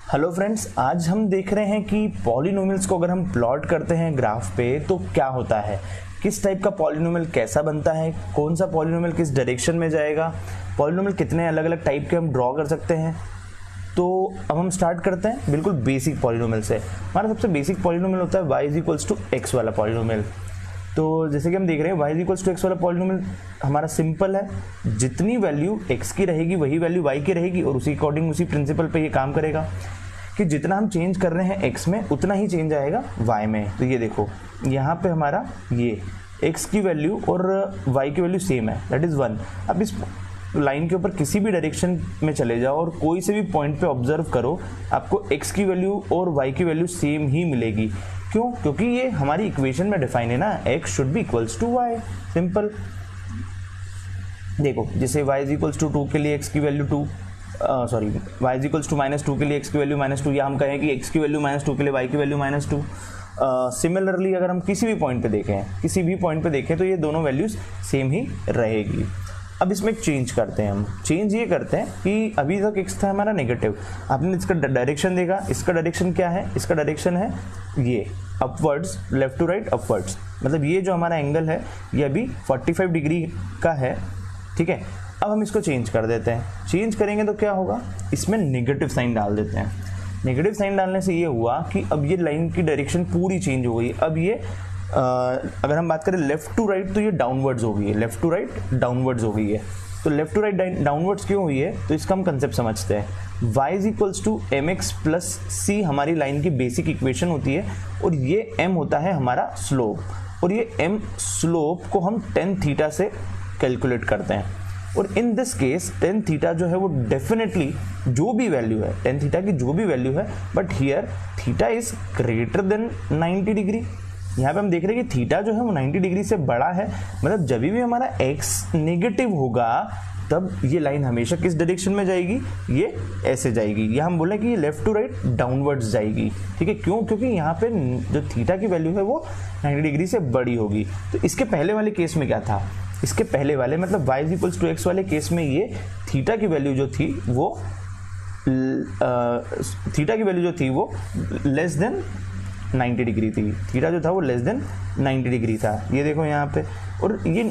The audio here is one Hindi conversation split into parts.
हेलो फ्रेंड्स, आज हम देख रहे हैं कि पॉलिनोमियल्स को अगर हम प्लॉट करते हैं ग्राफ पे तो क्या होता है, किस टाइप का पॉलिनोमियल कैसा बनता है, कौन सा पॉलिनोमियल किस डायरेक्शन में जाएगा, पॉलिनोमियल कितने अलग अलग टाइप के हम ड्रॉ कर सकते हैं। तो अब हम स्टार्ट करते हैं बिल्कुल बेसिक पॉलिनोमियल से। हमारा सबसे बेसिक पॉलिनोमियल होता है y इक्वल्स टू एक्स वाला पॉलिनोमियल। तो जैसे कि हम देख रहे हैं y इक्वल्स टू एक्स वाला पॉलिनोमियल हमारा सिंपल है, जितनी वैल्यू x की रहेगी वही वैल्यू y की रहेगी और उसी अकॉर्डिंग उसी प्रिंसिपल पे ये काम करेगा कि जितना हम चेंज कर रहे हैं x में उतना ही चेंज आएगा y में। तो ये देखो यहाँ पे हमारा ये x की वैल्यू और y की वैल्यू सेम है, दैट इज़ 1। अब इस लाइन के ऊपर किसी भी डायरेक्शन में चले जाओ और कोई से भी पॉइंट पे ऑब्जर्व करो, आपको x की वैल्यू और y की वैल्यू सेम ही मिलेगी। क्यों? क्योंकि ये हमारी इक्वेशन में डिफाइन है ना, x should be equals to y। Simple. देखो जैसे y इज इक्वल्स टू 2 के लिए x की value 2, sorry y is equals to -2 के लिए x की वैल्यू -2, या हम कहें कि x की वैल्यू -2 के लिए y की वैल्यू -2। सिमिलरली अगर हम किसी भी पॉइंट पे देखें तो ये दोनों वैल्यूज सेम ही रहेगी। अब इसमें चेंज करते हैं हम। चेंज ये करते हैं कि अभी तक x था हमारा नेगेटिव, आपने इसका डायरेक्शन देखा, इसका डायरेक्शन क्या है, इसका डायरेक्शन है ये upwards, left to right upwards. मतलब ये जो हमारा एंगल है ये अभी 45 डिग्री का है, ठीक है। अब हम इसको चेंज कर देते हैं। चेंज करेंगे तो क्या होगा, इसमें नेगेटिव साइन डाल देते हैं। नेगेटिव साइन डालने से ये हुआ कि अब ये लाइन की डायरेक्शन पूरी चेंज हो गई। अब ये अगर हम बात करें लेफ्ट टू राइट तो ये डाउनवर्ड्स हो गई है, लेफ्ट टू राइट डाउनवर्ड्स हो गई है। तो लेफ्ट टू राइट डाउनवर्ड्स क्यों हुई है, तो इसका हम कंसेप्ट समझते हैं। y is equals to M X plus C हमारी लाइन की बेसिक इक्वेशन होती है और ये m होता है हमारा स्लोप, और ये m स्लोप को हम टेन थीटा से कैलकुलेट करते हैं। और in this case tan theta जो है वो डेफिनेटली जो भी वैल्यू है, टेन थीटा की जो भी वैल्यू है, but here theta is greater than 90 degree. यहाँ पे हम देख रहे हैं कि थीटा जो है वो 90 डिग्री से बड़ा है, मतलब जब भी हमारा x नेगेटिव होगा तब ये लाइन हमेशा किस डायरेक्शन में जाएगी, ये ऐसे जाएगी। या हम बोले कि ये लेफ्ट टू राइट डाउनवर्ड्स जाएगी, ठीक है। क्यों? क्योंकि यहाँ पे जो थीटा की वैल्यू है वो 90 डिग्री से बड़ी होगी। तो इसके पहले वाले केस में क्या था, इसके पहले वाले मतलब y is equals to x वाले केस में ये थीटा की वैल्यू जो थी वो लेस देन 90 डिग्री थी। थीटा जो था वो लेस देन 90 डिग्री था। ये देखो यहाँ पे। और ये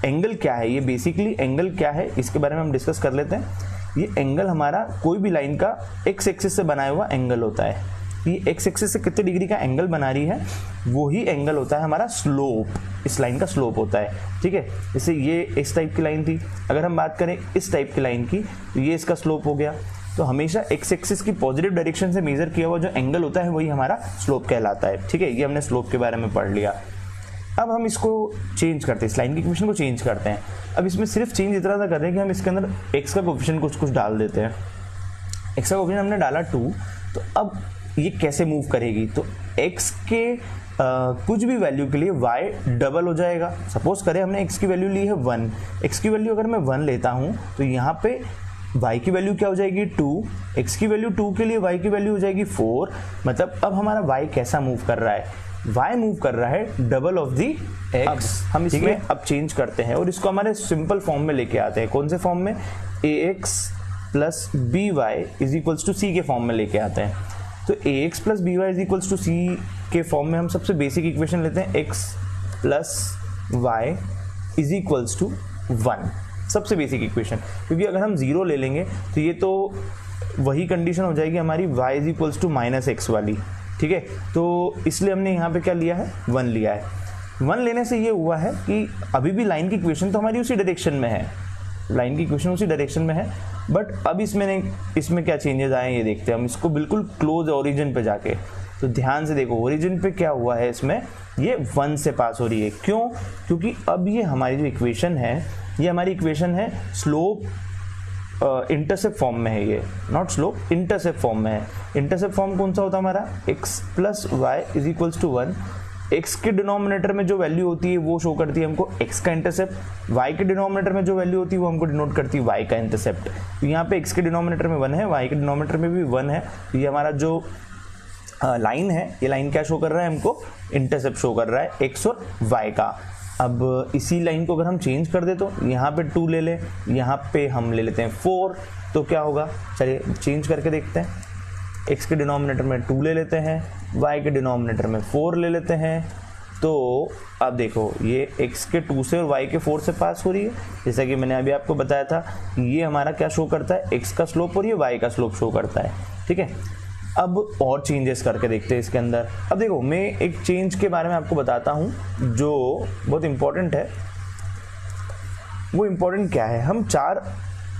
एंगल क्या है, ये बेसिकली एंगल क्या है इसके बारे में हम डिस्कस कर लेते हैं। ये एंगल हमारा कोई भी लाइन का एक्स एक्सिस से बनाया हुआ एंगल होता है। ये एक्स एक्सिस से कितने डिग्री का एंगल बना रही है, वही एंगल होता है हमारा स्लोप, इस लाइन का स्लोप होता है, ठीक है। जैसे ये इस टाइप की लाइन थी, अगर हम बात करें इस टाइप की लाइन की तो ये इसका स्लोप हो गया। तो हमेशा एक्स एक्सिस की पॉजिटिव डायरेक्शन से मेजर किया हुआ जो एंगल होता है वही हमारा स्लोप कहलाता है, ठीक है। ये हमने स्लोप के बारे में पढ़ लिया। अब हम इसको चेंज करते हैं, इस लाइन की इक्वेशन को चेंज करते हैं। अब इसमें सिर्फ चेंज इतना सा कर रहे हैं कि हम इसके अंदर एक्स का कोफिशिएंट कुछ डाल देते हैं। एक्स का कोफिशिएंट हमने डाला 2, तो अब ये कैसे मूव करेगी, तो x के कुछ भी वैल्यू के लिए y डबल हो जाएगा। सपोज करें हमने x की वैल्यू ली है 1, x की वैल्यू अगर मैं 1 लेता हूँ तो यहाँ पे y की वैल्यू क्या हो जाएगी 2, x की वैल्यू 2 के लिए y की वैल्यू हो जाएगी 4। मतलब अब हमारा y कैसा मूव कर रहा है, y मूव कर रहा है डबल ऑफ दी x। हम इसमें अब चेंज करते हैं और इसको हमारे सिंपल फॉर्म में लेके आते हैं। कौन से फॉर्म में, ax plus B Y is equals to C के फॉर्म में लेके आते हैं। तो ax plus B Y is equals to C के फॉर्म में हम सबसे बेसिक इक्वेशन लेते हैं, x plus y is equals to 1, सबसे बेसिक इक्वेशन। क्योंकि अगर हम 0 ले लेंगे तो ये तो वही कंडीशन हो जाएगी हमारी y is equals to -x वाली, ठीक है। तो इसलिए हमने यहाँ पे क्या लिया है, 1 लिया है। 1 लेने से ये हुआ है कि अभी भी लाइन की इक्वेशन तो हमारी उसी डायरेक्शन में है, लाइन की इक्वेशन उसी डायरेक्शन में है, बट अब इसमें क्या चेंजेस आए ये देखते हैं हम। इसको बिल्कुल क्लोज ओरिजिन पे जाके, तो ध्यान से देखो ओरिजिन पे क्या हुआ है, इसमें ये 1 से पास हो रही है। क्यों? क्योंकि अब ये हमारी जो इक्वेशन है, ये हमारी इक्वेशन है स्लोप इंटरसेप्ट फॉर्म में है, ये नॉट स्लोप इंटरसेप्ट फॉर्म में है। इंटरसेप्ट फॉर्म कौन सा होता है हमारा, x plus y is equals to 1। x के डिनोमिनेटर में जो वैल्यू होती है वो शो करती है हमको x का इंटरसेप्ट, y के डिनोमिनेटर में जो वैल्यू होती है वो हमको डिनोट करती है y का इंटरसेप्ट। तो यहाँ पे x के डिनोमिनेटर में 1 है, y के डिनोमिनेटर में भी 1 है। तो ये हमारा जो लाइन है, ये लाइन क्या शो कर रहा है हमको, इंटरसेप्ट शो कर रहा है x और y का। अब इसी लाइन को अगर हम चेंज कर दे तो यहाँ पे 2 ले लें, यहाँ पे हम ले लेते हैं 4, तो क्या होगा, चलिए चेंज करके देखते हैं। x के डिनोमिनेटर में 2 ले लेते हैं, y के डिनोमिनेटर में 4 ले लेते हैं, तो अब देखो ये x के 2 से और y के 4 से पास हो रही है। जैसा कि मैंने अभी आपको बताया था, ये हमारा क्या शो करता है, x का स्लोप और ये y का स्लोप शो करता है, ठीक है। अब और चेंजेस करके देखते हैं इसके अंदर। अब देखो मैं एक चेंज के बारे में आपको बताता हूँ जो बहुत इंपॉर्टेंट है। वो इंपॉर्टेंट क्या है, हम 4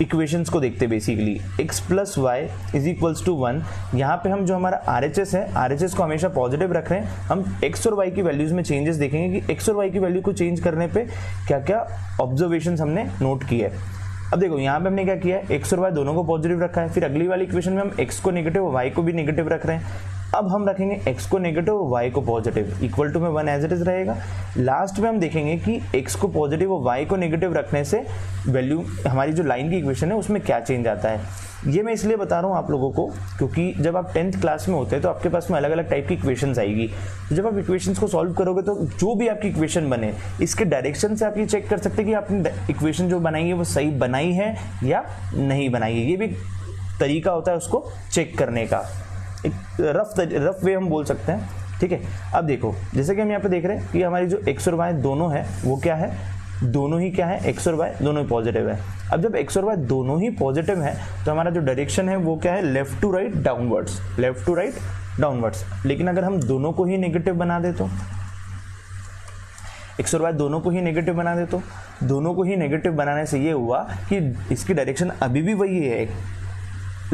इक्वेशंस को देखते हैं basically. x plus y is equals to 1, यहाँ पे हम जो हमारा RHS है, RHS को हमेशा पॉजिटिव रख रहे हैं। हम x और y की वैल्यूज में चेंजेस देखेंगे कि x और y की वैल्यू को चेंज करने पे क्या क्या ऑब्जर्वेशंस हमने नोट किए है। अब देखो यहाँ पे हमने क्या किया है, x और y दोनों को पॉजिटिव रखा है। फिर अगली वाली इक्वेशन में हम x को नेगेटिव और y को भी नेगेटिव रख रहे हैं। अब हम रखेंगे x को नेगेटिव और y को पॉजिटिव, इक्वल टू में 1 एज इट इज रहेगा। लास्ट में हम देखेंगे कि x को पॉजिटिव और y को नेगेटिव रखने से वैल्यू हमारी जो लाइन की इक्वेशन है उसमें क्या चेंज आता है। ये मैं इसलिए बता रहा हूँ आप लोगों को क्योंकि जब आप 10th क्लास में होते हैं तो आपके पास में अलग अलग टाइप की इक्वेशंस आएगी। तो जब आप इक्वेशंस को सॉल्व करोगे तो जो भी आपकी इक्वेशन बने, इसके डायरेक्शन से आप ये चेक कर सकते हैं कि आपने इक्वेशन जो बनाई है वो सही बनाई है या नहीं बनाई है। ये भी तरीका होता है उसको चेक करने का, एक रफ वे हम बोल सकते हैं, ठीक है। अब देखो जैसे कि हम यहाँ पे देख रहे हैं कि हमारी जो x और y दोनों है वो क्या है, दोनों ही क्या है, x और y दोनों ही पॉजिटिव है। अब जब x और y दोनों ही पॉजिटिव है तो हमारा जो डायरेक्शन है वो क्या है, left to right downwards, left to right downwards. लेकिन अगर हम दोनों को ही नेगेटिव बना दे तो, x और y दोनों को ही नेगेटिव बना दे तो, दोनों को ही नेगेटिव बनाने से ये हुआ कि इसकी डायरेक्शन अभी भी वही है,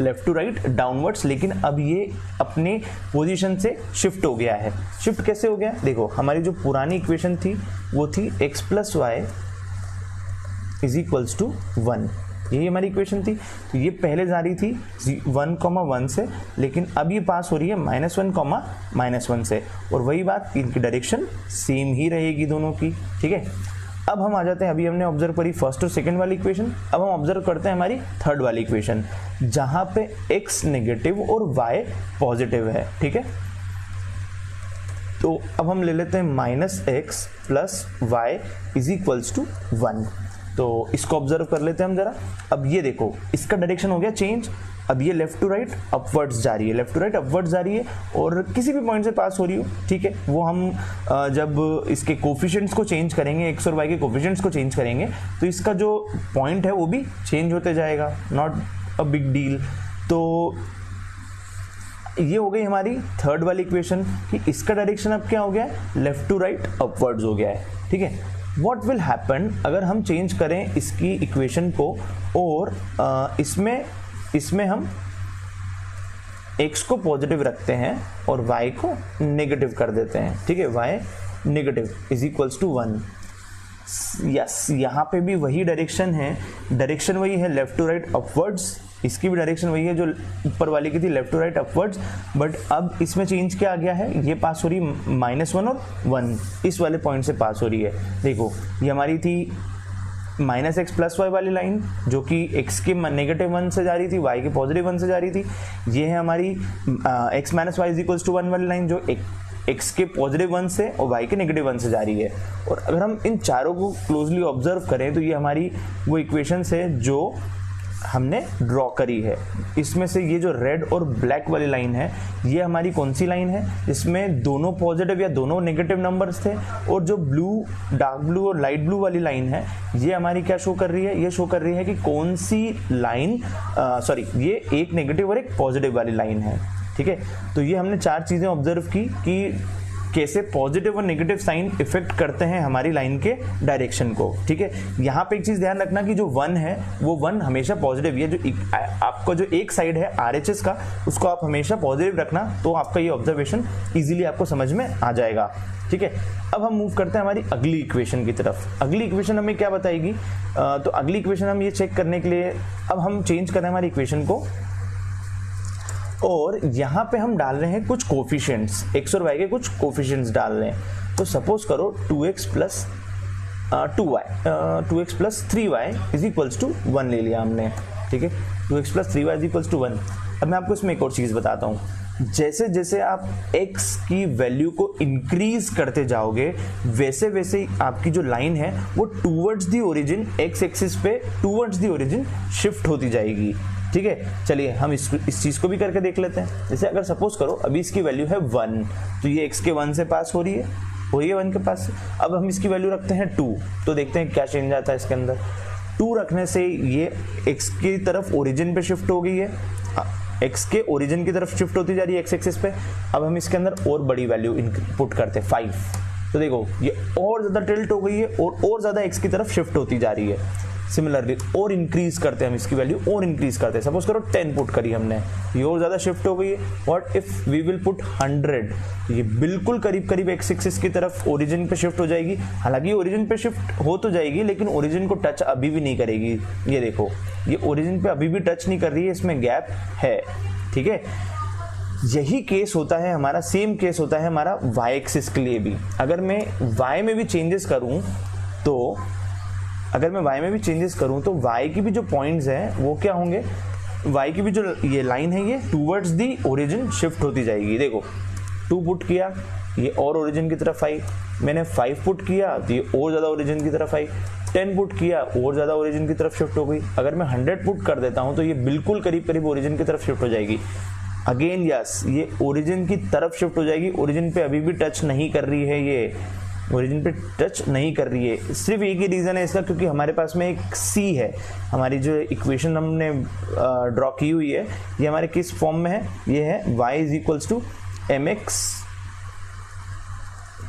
लेफ्ट टू राइट डाउनवर्ड्स, लेकिन अब ये अपने पोजीशन से शिफ्ट हो गया है। शिफ्ट कैसे हो गया, देखो हमारी जो पुरानी इक्वेशन थी वो थी x plus y is equals to 1, यही हमारी इक्वेशन थी। तो ये पहले जा रही थी 1,1 से, लेकिन अब ये पास हो रही है -1,-1 से, और वही बात, इनकी डायरेक्शन सेम ही रहेगी दोनों की, ठीक है। अब हम आ जाते हैं, अभी हमने ऑब्जर्व करी फर्स्ट और सेकंड वाली इक्वेशन। अब हम ऑब्जर्व करते हैं हमारी थर्ड वाली इक्वेशन जहां पे x नेगेटिव और y पॉजिटिव है, ठीक है। तो अब हम ले लेते हैं -x plus y is equals to 1। तो इसको ऑब्जर्व कर लेते हैं हम जरा। अब ये देखो इसका डायरेक्शन हो गया चेंज, अब ये लेफ्ट टू राइट अपवर्ड्स जा रही है, लेफ्ट टू राइट अपवर्ड्स जा रही है और किसी भी पॉइंट से पास हो रही हो, ठीक है। वो हम जब इसके कोफिशिएंट्स को चेंज करेंगे, x और y के कोफिशिएंट्स को चेंज करेंगे तो इसका जो पॉइंट है वो भी चेंज होते जाएगा, नॉट अ बिग डील। तो ये हो गई हमारी थर्ड वाली इक्वेशन कि इसका डायरेक्शन अब क्या हो गया है, लेफ्ट टू राइट अपवर्ड्स हो गया है, ठीक है। व्हाट विल हैपन अगर हम चेंज करें इसकी इक्वेशन को और इसमें हम x को पॉजिटिव रखते हैं और y को नेगेटिव कर देते हैं, ठीक है। y negative is equals to 1। Yes, यहाँ पे भी वही डायरेक्शन है, डायरेक्शन वही है लेफ्ट टू राइट अपवर्ड्स, इसकी भी डायरेक्शन वही है जो ऊपर वाली की थी, left to right upwards. But अब इसमें चेंज क्या आ गया है, ये पास हो रही है -1 और 1, इस वाले पॉइंट से पास हो रही है। देखो ये हमारी थी -x प्लस वाई वाली लाइन जो कि x के -1 से जा रही थी, y के +1 से जा रही थी। ये है हमारी x minus y is equals to 1 वाली लाइन जो x के +1 से और y के -1 से जा रही है। और अगर हम इन चारों को क्लोजली ऑब्जर्व करें तो ये हमारी वो इक्वेशंस है जो हमने ड्रॉ करी है। इसमें से ये जो रेड और ब्लैक वाली लाइन है ये हमारी कौन सी लाइन है, इसमें दोनों पॉजिटिव या दोनों नेगेटिव नंबर्स थे। और जो ब्लू, डार्क ब्लू और लाइट ब्लू वाली लाइन है ये हमारी क्या शो कर रही है, ये शो कर रही है कि कौन सी लाइन ये एक नेगेटिव और एक पॉजिटिव वाली लाइन है, ठीक है। तो ये हमने 4 चीज़ें ऑब्जर्व की कि कैसे पॉजिटिव और नेगेटिव साइन इफेक्ट करते हैं हमारी लाइन के डायरेक्शन को, ठीक है। यहाँ पे एक चीज़ ध्यान रखना कि जो 1 है वो 1 हमेशा पॉजिटिव, ये जो आपका जो एक साइड है RHS का उसको आप हमेशा पॉजिटिव रखना, तो आपका ये ऑब्जर्वेशन इजीली आपको समझ में आ जाएगा, ठीक है। अब हम मूव करते हैं हमारी अगली इक्वेशन की तरफ। अगली इक्वेशन हमें क्या बताएगी, तो अगली इक्वेशन हम ये चेक करने के लिए अब हम चेंज कर रहे हैं हमारी इक्वेशन को और यहाँ पे हम डाल रहे हैं कुछ कोफिशिएंट्स, x और y के कुछ कोफिशिएंट्स डाल रहे हैं। तो सपोज करो 2x plus 2x plus 3y is equals to 1 ले लिया हमने, ठीक है। 2x plus 3y is equals to 1। अब मैं आपको इसमें एक और चीज़ बताता हूँ। जैसे जैसे आप x की वैल्यू को इंक्रीज करते जाओगे वैसे वैसे आपकी जो लाइन है वो towards the origin x axis पे टूवर्ड्स दी ओरिजिन शिफ्ट होती जाएगी। ठीक है, चलिए हम इस चीज को भी करके देख लेते हैं। जैसे अगर सपोज करो अभी इसकी वैल्यू है 1, तो ये x के 1 से पास हो रही है 1 के पास से। अब हम इसकी वैल्यू रखते हैं 2, तो देखते हैं क्या चेंज आता है इसके अंदर। 2 रखने से ये x की तरफ ओरिजिन पे शिफ्ट हो गई है, x के ओरिजिन की तरफ शिफ्ट होती जा रही है x एक्सिस पे। अब हम इसके अंदर और बड़ी वैल्यू पुट करते हैं 5, तो देखो ये और ज्यादा टिल्ट हो गई है और ज्यादा x की तरफ शिफ्ट होती जा रही है। सिमिलरली और इंक्रीज करते हैं हम इसकी वैल्यू और इंक्रीज करते हैं। सपोज करो 10 पुट करी हमने, ये और ज्यादा शिफ्ट हो गई है। What if we will put 100, ये बिल्कुल करीब करीब x एक्सिस की तरफ ओरिजिन पे शिफ्ट हो जाएगी। हालांकि ओरिजिन पे शिफ्ट हो तो जाएगी लेकिन ओरिजिन को टच अभी भी नहीं करेगी। ये देखो ये ओरिजिन पे अभी भी टच नहीं कर रही है, इसमें गैप है। ठीक है, यही केस होता है हमारा, सेम केस होता है हमारा y एक्सिस के लिए भी। अगर मैं y में भी चेंजेस करूं तो y की भी जो पॉइंट्स हैं वो क्या होंगे, y की भी जो ये लाइन है ये टूवर्ड्स दी ओरिजिन शिफ्ट होती जाएगी। देखो 2 पुट किया ये और ओरिजिन की तरफ आई, मैंने 5 पुट किया तो ये और ज़्यादा ओरिजिन की तरफ आई, 10 पुट किया और ज़्यादा ओरिजिन की तरफ शिफ्ट हो गई। अगर मैं 100 पुट कर देता हूँ तो ये बिल्कुल करीब करीब ओरिजिन की तरफ शिफ्ट हो जाएगी। अगेन यस, ये ओरिजिन की तरफ शिफ्ट हो जाएगी। ओरिजिन पे अभी भी टच नहीं कर रही है, ये ओरिजिन पे टच नहीं कर रही है। सिर्फ एक ही रीज़न है इसका, क्योंकि हमारे पास में एक c है। हमारी जो इक्वेशन हमने ड्रॉ की हुई है ये हमारे किस फॉर्म में है, ये है y = mx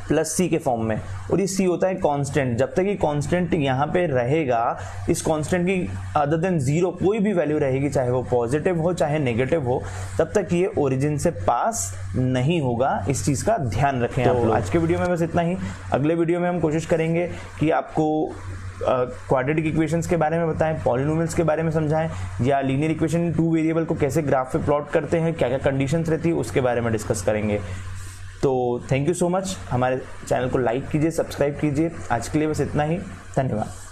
प्लस c के फॉर्म में, और ये c होता है कांस्टेंट। जब तक ये कांस्टेंट यहाँ पे रहेगा, इस कांस्टेंट की अदर देन 0 कोई भी वैल्यू रहेगी, चाहे वो पॉजिटिव हो चाहे नेगेटिव हो, तब तक ये ओरिजिन से पास नहीं होगा। इस चीज़ का ध्यान रखें आप लोग। आज के वीडियो में बस इतना ही। अगले वीडियो में हम कोशिश करेंगे कि आपको क्वाड्रेटिक इक्वेशंस के बारे में बताएं, पॉलिनोमियल्स के बारे में समझाएं, या लीनियर इक्वेशन 2 वेरिएबल को कैसे ग्राफ पे प्लॉट करते हैं, क्या क्या कंडीशंस रहती है उसके बारे में डिस्कस करेंगे। तो थैंक यू सो मच। हमारे चैनल को लाइक कीजिए, सब्सक्राइब कीजिए। आज के लिए बस इतना ही, धन्यवाद।